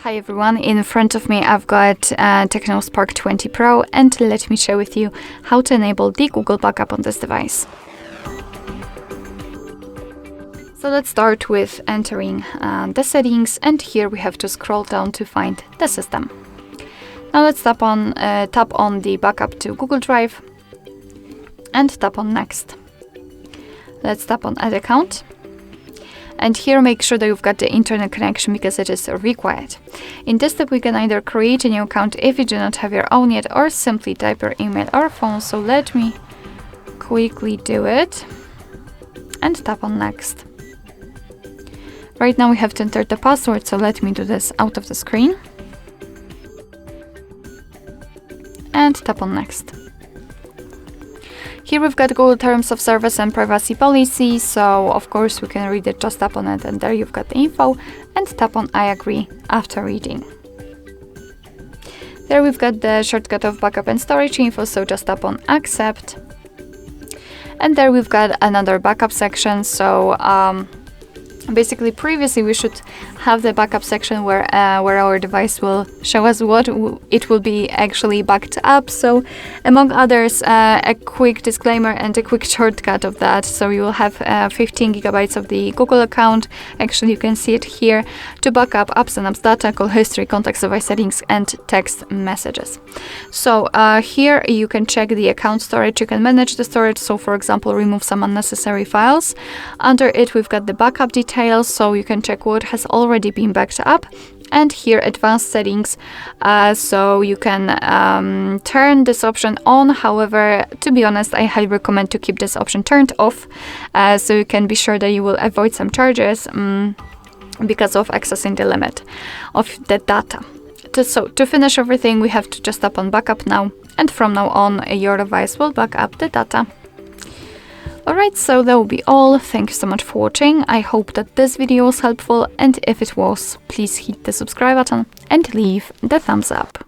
Hi everyone, in front of me I've got TECNO Spark 20 Pro, and let me share with you how to enable the Google backup on this device. So let's start with entering the settings, and here we have to scroll down to find the system. Now let's tap on the backup to Google Drive and tap on Next. Let's tap on Add Account. And here make sure that you've got the internet connection because it is required. In this step we can either create a new account if you do not have your own yet, or simply type your email or phone. So let me quickly do it and tap on Next. Right now we have to enter the password, so let me do this out of the screen. And tap on Next. Here we've got Google Terms of Service and Privacy Policy, so of course we can read it, just tap on it and there you've got the info, and tap on I agree after reading. There we've got the shortcut of backup and storage info, so just tap on accept. And there we've got another backup section, so basically previously we should have the backup section where our device will show us what it will be actually backed up. So among others, a quick disclaimer and a quick shortcut of that. So you will have 15 gigabytes of the Google account. Actually you can see it here, to back up apps and apps data, call history, contacts, device settings and text messages. So here you can check the account storage, you can manage the storage, so for example remove some unnecessary files. Under it we've got the backup details, so you can check what has already been backed up, and here advanced settings, so you can turn this option on. However, to be honest, I highly recommend to keep this option turned off, so you can be sure that you will avoid some charges because of accessing the limit of the data. So to finish everything we have to just tap on backup now, and from now on your device will back up the data. Alright, so that will be all. Thank you so much for watching. I hope that this video was helpful, and if it was, please hit the subscribe button and leave the thumbs up.